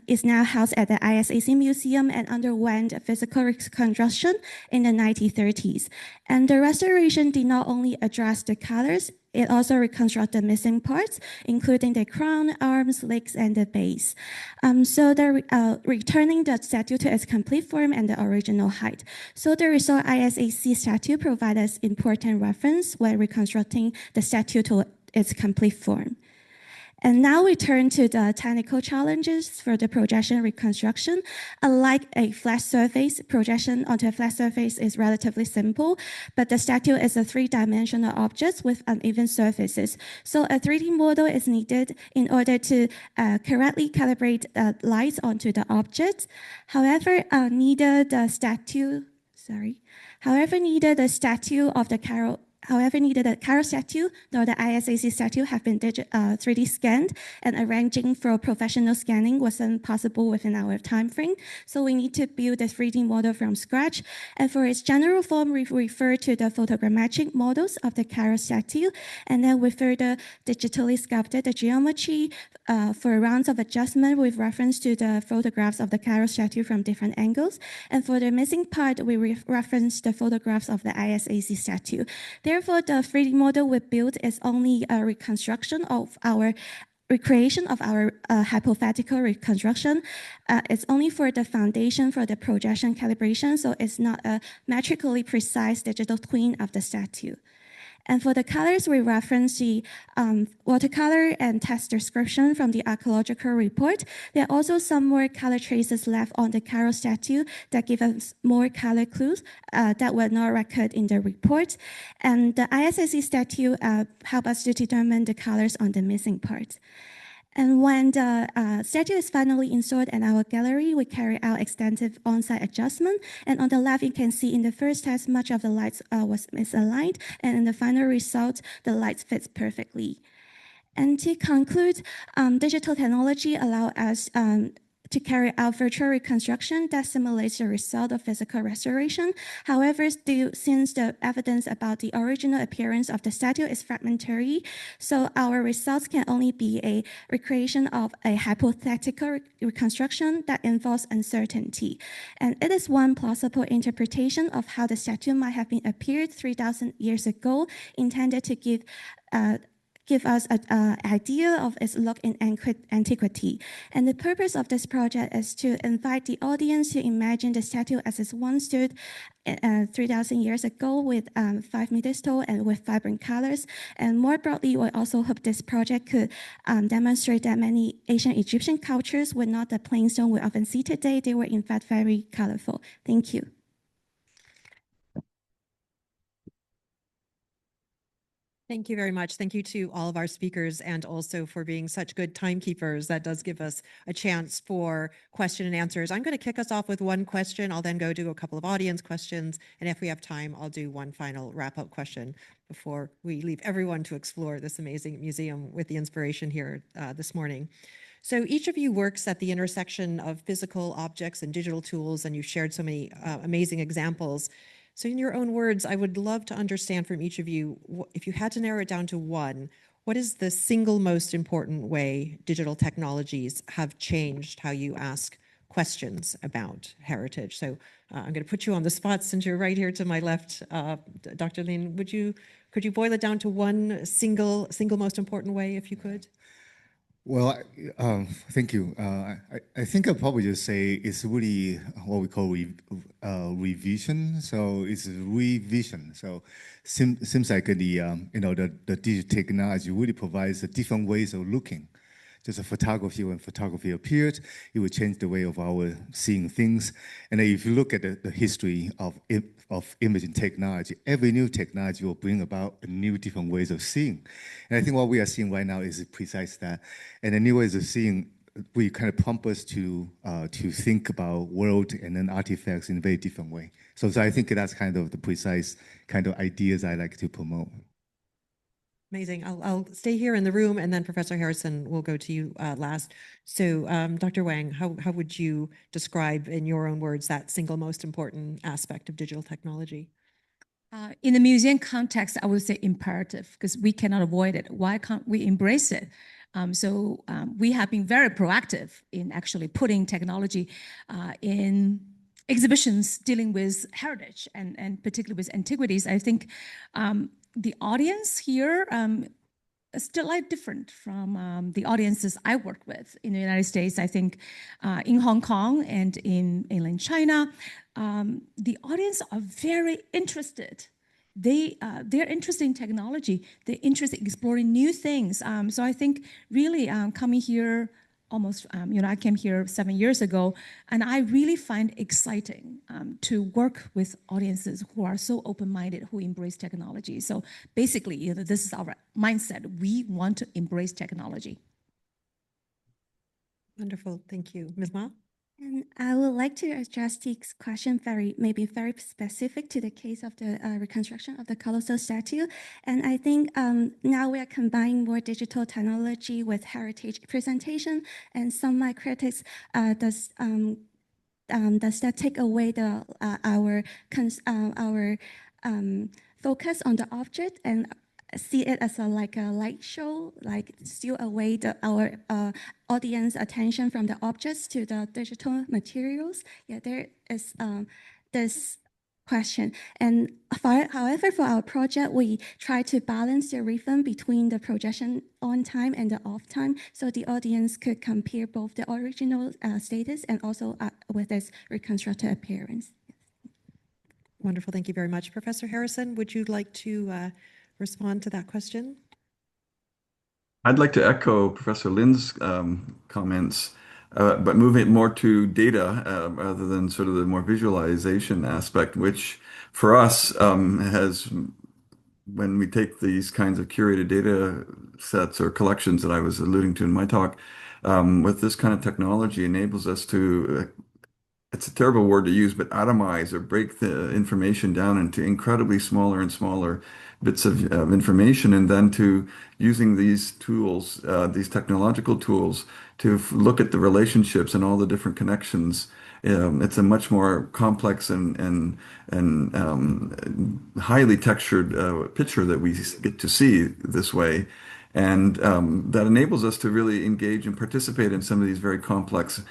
is now housed at the ISAC Museum and underwent physical reconstruction in the 1930s. And the restoration did not only address the colors, it also reconstructed missing parts, including the crown, arms, legs, and the base. So they're returning the statue to its complete form and the original height. So the result ISAC statue provides us important reference when reconstructing the statue to its complete form. And now we turn to the technical challenges for the projection reconstruction. Unlike a flat surface, projection onto a flat surface is relatively simple, but the statue is a 3-dimensional object with uneven surfaces. So a 3D model is needed in order to correctly calibrate light onto the object. However, neither the Cairo statue nor the ISAC statue have been 3D scanned, and arranging for professional scanning wasn't possible within our time frame. So we need to build a 3D model from scratch. And for its general form, we refer to the photogrammetric models of the Cairo statue, and then we further digitally sculpted the geometry for rounds of adjustment with reference to the photographs of the Cairo statue from different angles. And for the missing part, we reference the photographs of the ISAC statue. Therefore, the 3D model we built is only a recreation of our hypothetical reconstruction. It's only for the foundation for the projection calibration, so it's not a metrically precise digital twin of the statue. And for the colors, we reference the watercolor and text description from the archaeological report. There are also some more color traces left on the Carol statue that give us more color clues that were not recorded in the report. And the ISIC statue help us to determine the colors on the missing parts. And when the statue is finally installed in our gallery, we carry out extensive on-site adjustment. And on the left, you can see in the first test, much of the lights was misaligned. And in the final result, the lights fits perfectly. And to conclude, digital technology allow us to carry out virtual reconstruction that simulates the result of physical restoration. However, since the evidence about the original appearance of the statue is fragmentary, so our results can only be a recreation of a hypothetical reconstruction that involves uncertainty. And it is one plausible interpretation of how the statue might have been appeared 3,000 years ago, intended to give us an idea of its look in antiquity. And the purpose of this project is to invite the audience to imagine the statue as it once stood 3,000 years ago with 5 meters tall and with vibrant colors. And more broadly, we also hope this project could demonstrate that many ancient Egyptian cultures were not the plain stone we often see today. They were in fact very colorful. Thank you. Thank you very much. Thank you to all of our speakers and also for being such good timekeepers. That does give us a chance for question and answers. I'm going to kick us off with one question. I'll then go do a couple of audience questions. And if we have time, I'll do one final wrap-up question before we leave everyone to explore this amazing museum with the inspiration here this morning. So each of you works at the intersection of physical objects and digital tools, and you've shared so many amazing examples. So in your own words, I would love to understand from each of you, if you had to narrow it down to one, what is the single most important way digital technologies have changed how you ask questions about heritage? So I'm going to put you on the spot since you're right here to my left. Dr. Lin, could you boil it down to one single most important way, if you could? Well, thank you. I think I'll probably just say it's really what we call revision. So it's revision. So seems like the digital technology really provides different ways of looking. Just a photography, when photography appeared, it would change the way of our seeing things. And if you look at the history of imaging technology, every new technology will bring about a new different ways of seeing. And I think what we are seeing right now is precise that. And the new ways of seeing, we kind of prompt us to think about world and then artifacts in a very different way. So I think that's kind of the precise kind of ideas I like to promote. Amazing. I'll stay here in the room, and then Professor Harrison will go to you last. So Dr. Wang, how would you describe in your own words that single most important aspect of digital technology? In the museum context, I would say imperative, because we cannot avoid it. Why can't we embrace it? We have been very proactive in actually putting technology in exhibitions dealing with heritage and particularly with antiquities. I think the audience here is still different from the audiences I work with in the United States. I think in Hong Kong and in mainland China, the audience are very interested. They're interested in technology. They're interested in exploring new things. So I think really coming here almost, I came here 7 years ago, and I really find exciting to work with audiences who are so open-minded, who embrace technology. So basically, this is our mindset. We want to embrace technology. Wonderful, thank you. Ms. Ma? And I would like to address this question maybe very specific to the case of the reconstruction of the colossal statue. And I think now we are combining more digital technology with heritage presentation. And some of my critics does that take away our focus on the object and see it as like a light show, like steal away our audience attention from the objects to the digital materials. Yeah, there is this question. And however, for our project, we try to balance the rhythm between the projection on time and the off time, so the audience could compare both the original status and also with its reconstructed appearance. Wonderful, thank you very much. Professor Harrison, would you like to respond to that question? I'd like to echo Professor Lin's comments, but move it more to data rather than sort of the more visualization aspect, which for us has, when we take these kinds of curated data sets or collections that I was alluding to in my talk, with this kind of technology enables us to it's a terrible word to use, but atomize or break the information down into incredibly smaller and smaller bits of information, and then to using these tools, these technological tools, to look at the relationships and all the different connections. It's a much more complex and highly textured picture that we get to see this way. And that enables us to really engage and participate in some of these very complex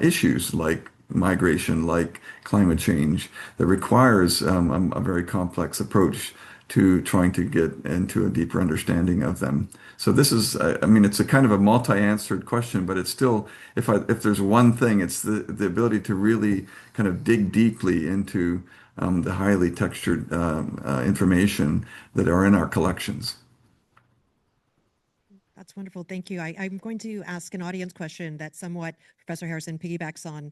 issues like migration, like climate change, that requires a very complex approach to trying to get into a deeper understanding of them. So this is, I mean, it's a kind of a multi-answered question, but it's still, if there's one thing, it's the ability to really kind of dig deeply into the highly textured information that are in our collections. That's wonderful. Thank you. I'm going to ask an audience question that somewhat, Professor Harrison, piggybacks on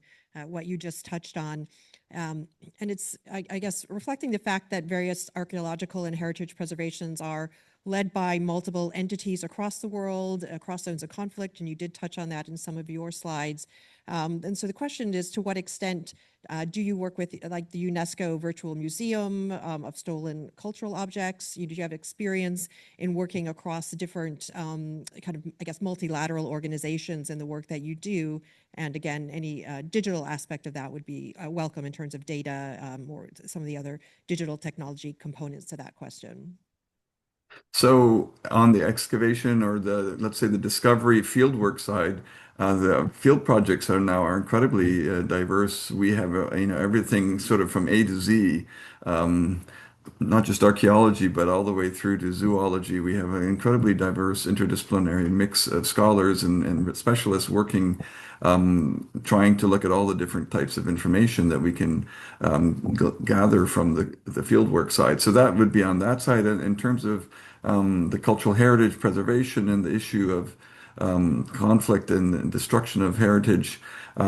what you just touched on. And it's, I guess, reflecting the fact that various archaeological and heritage preservations are led by multiple entities across the world, across zones of conflict, and you did touch on that in some of your slides. And so the question is, to what extent do you work with like the UNESCO Virtual Museum of Stolen Cultural Objects? Do you have experience in working across different kind of, I guess, multilateral organizations in the work that you do? And again, any digital aspect of that would be welcome in terms of data or some of the other digital technology components to that question. So on the excavation or the, let's say, the discovery fieldwork side, the field projects are incredibly diverse. We have everything sort of from A to Z, not just archaeology, but all the way through to zoology. We have an incredibly diverse interdisciplinary mix of scholars and specialists working, trying to look at all the different types of information that we can gather from the fieldwork side. So that would be on that side. In terms of the cultural heritage preservation and the issue of conflict and destruction of heritage,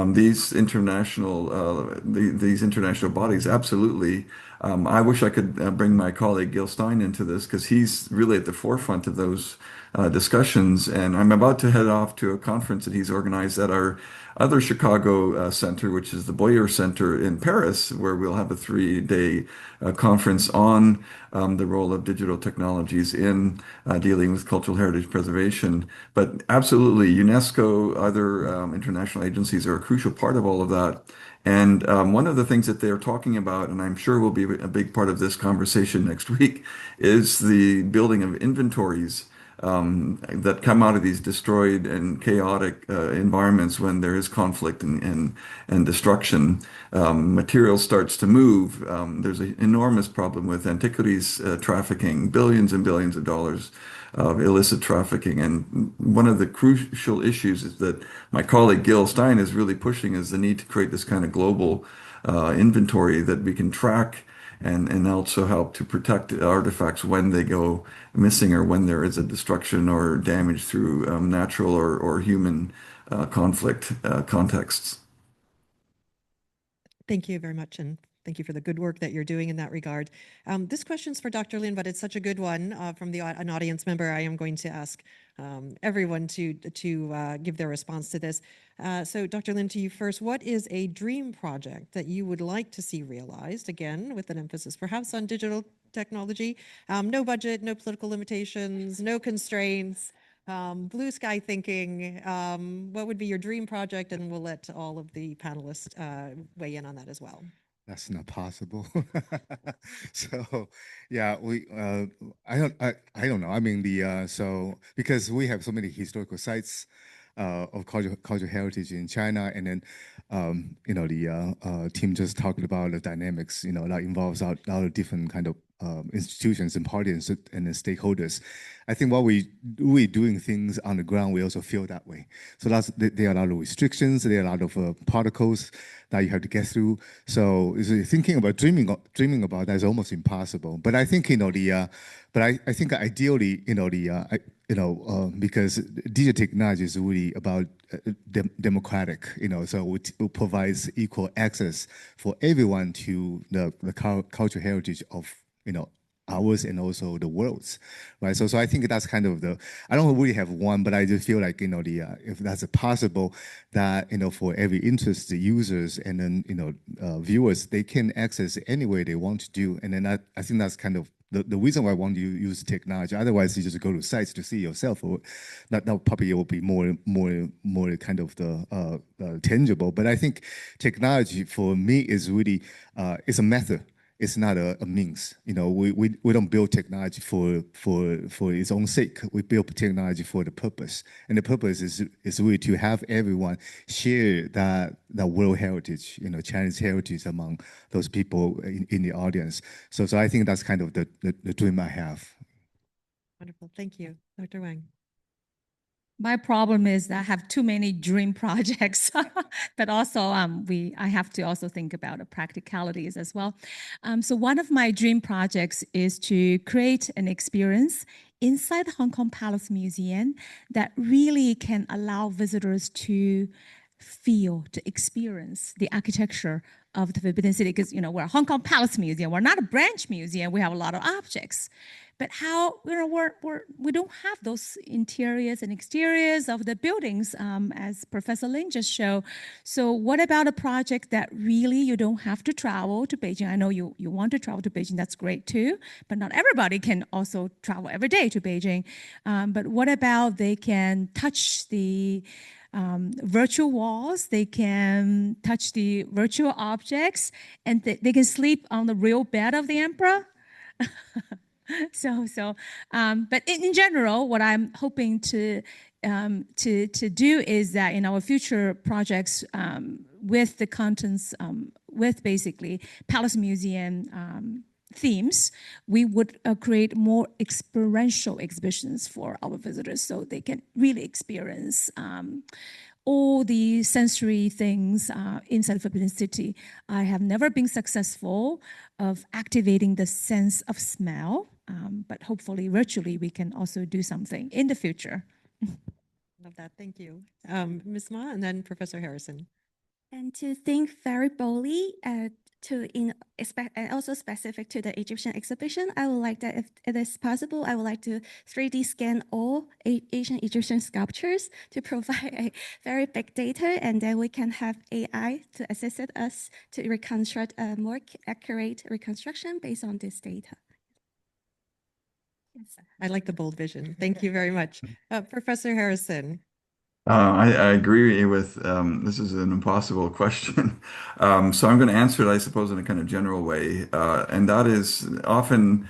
these international bodies, absolutely. I wish I could bring my colleague Gil Stein into this because he's really at the forefront of those discussions. And I'm about to head off to a conference that he's organized at our other Chicago center, which is the Boyer Center in Paris, where we'll have a 3-day conference on the role of digital technologies in dealing with cultural heritage preservation. But absolutely, UNESCO, other international agencies are a crucial part of all of that. And one of the things that they're talking about, and I'm sure will be a big part of this conversation next week, is the building of inventories that come out of these destroyed and chaotic environments when there is conflict and destruction. Material starts to move. There's an enormous problem with antiquities trafficking, billions and billions of dollars of illicit trafficking. And one of the crucial issues is that my colleague Gil Stein is really pushing is the need to create this kind of global inventory that we can track and also help to protect artifacts when they go missing or when there is a destruction or damage through natural or human conflict contexts. Thank you very much, and thank you for the good work that you're doing in that regard. This question's for Dr. Lin, but it's such a good one from an audience member. I am going to ask everyone to give their response to this. So Dr. Lin, to you first, what is a dream project that you would like to see realized, again, with an emphasis perhaps on digital technology? No budget, no political limitations, no constraints. Blue sky thinking, what would be your dream project? And we'll let all of the panelists weigh in on that as well. That's not possible. So, yeah, I don't know. I mean, so because we have so many historical sites of cultural heritage in China, and then the team just talked about the dynamics, that involves a lot of different kind of institutions and parties and the stakeholders. I think while we're doing things on the ground, we also feel that way. So there are a lot of restrictions, there are a lot of protocols that you have to get through. So thinking about dreaming about that is almost impossible. But I think I think ideally because digital technology is really about democratic, so it provides equal access for everyone to the cultural heritage of ours and also the world's, right? So I think that's kind of I don't really have one, but I just feel like if that's possible, that for every interest, the users and then viewers, they can access any way they want to do, and then I think that's kind of the reason why I want to use technology. Otherwise, you just go to sites to see yourself, or that probably will be more kind of the tangible. But I think technology for me is really it's a method. It's not a means. We don't build technology for its own sake. We build technology for the purpose, and the purpose is really to have everyone share that world heritage, Chinese heritage among those people in the audience. So I think that's kind of the dream I have. Wonderful, thank you, Dr. Wang. My problem is that I have too many dream projects, but also I have to also think about the practicalities as well. So one of my dream projects is to create an experience inside the Hong Kong Palace Museum that really can allow visitors to feel, to experience the architecture of the Forbidden City. Because we're a Hong Kong Palace Museum, we're not a branch museum. We have a lot of objects. But how we don't have those interiors and exteriors of the buildings, as Professor Lin just showed. So what about a project that really you don't have to travel to Beijing? I know you want to travel to Beijing, that's great too, but not everybody can also travel every day to Beijing. But what about they can touch the virtual walls, they can touch the virtual objects, and they can sleep on the real bed of the emperor? But in general, what I'm hoping to do is that in our future projects with the contents, with basically Palace Museum themes, we would create more experiential exhibitions for our visitors so they can really experience all the sensory things inside Forbidden City. I have never been successful of activating the sense of smell, but hopefully virtually we can also do something in the future. Love that, thank you. Ms. Ma, and then Professor Harrison. And to think very boldly, and also specific to the Egyptian exhibition, I would like that if it is possible, I would like to 3D scan all ancient Egyptian sculptures to provide a very big data, and then we can have AI to assist us to reconstruct a more accurate reconstruction based on this data. Yes. I like the bold vision. Thank you very much. Professor Harrison. I agree with this is an impossible question. So I'm going to answer it, I suppose, in a kind of general way. And that is often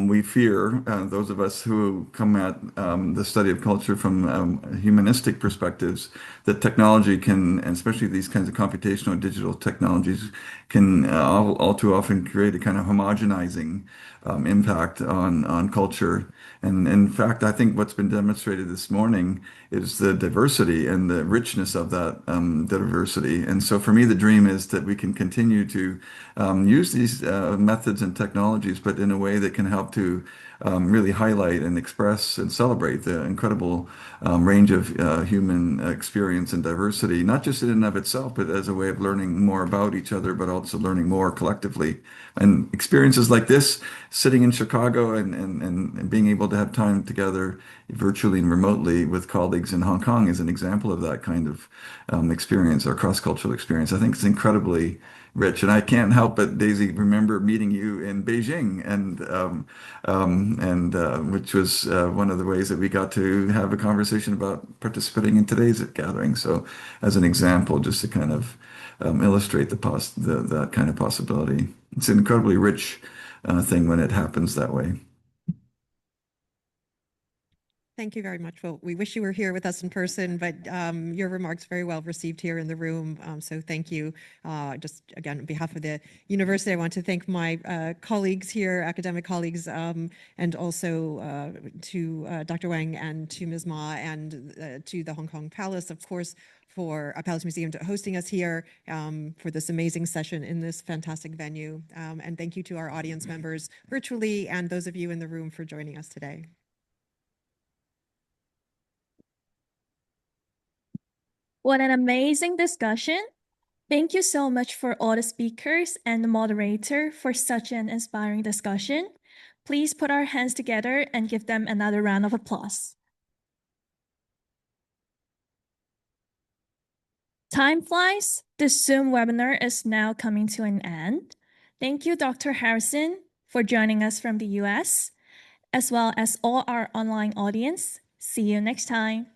we fear, those of us who come at the study of culture from humanistic perspectives, that technology can, and especially these kinds of computational digital technologies, can all too often create a kind of homogenizing impact on culture. And in fact, I think what's been demonstrated this morning is the diversity and the richness of that diversity. And so for me, the dream is that we can continue to use these methods and technologies, but in a way that can help to really highlight and express and celebrate the incredible range of human experience and diversity, not just in and of itself, but as a way of learning more about each other, but also learning more collectively. And experiences like this, sitting in Chicago and being able to have time together virtually and remotely with colleagues in Hong Kong is an example of that kind of experience or cross-cultural experience. I think it's incredibly rich, and I can't help but, Daisy, remember meeting you in Beijing, and which was one of the ways that we got to have a conversation about participating in today's gathering. So, as an example, just to kind of illustrate that kind of possibility, it's an incredibly rich thing when it happens that way. Thank you very much. Well, we wish you were here with us in person, but your remarks very well received here in the room. So thank you. Just again, on behalf of the university, I want to thank my colleagues here, academic colleagues, and also to Dr. Wang and to Ms. Ma and to the Hong Kong Palace, of course, for Palace Museum hosting us here for this amazing session in this fantastic venue. And thank you to our audience members virtually and those of you in the room for joining us today. What an amazing discussion. Thank you so much for all the speakers and the moderator for such an inspiring discussion. Please put our hands together and give them another round of applause. Time flies. This Zoom webinar is now coming to an end. Thank you, Dr. Harrison, for joining us from the US, as well as all our online audience. See you next time.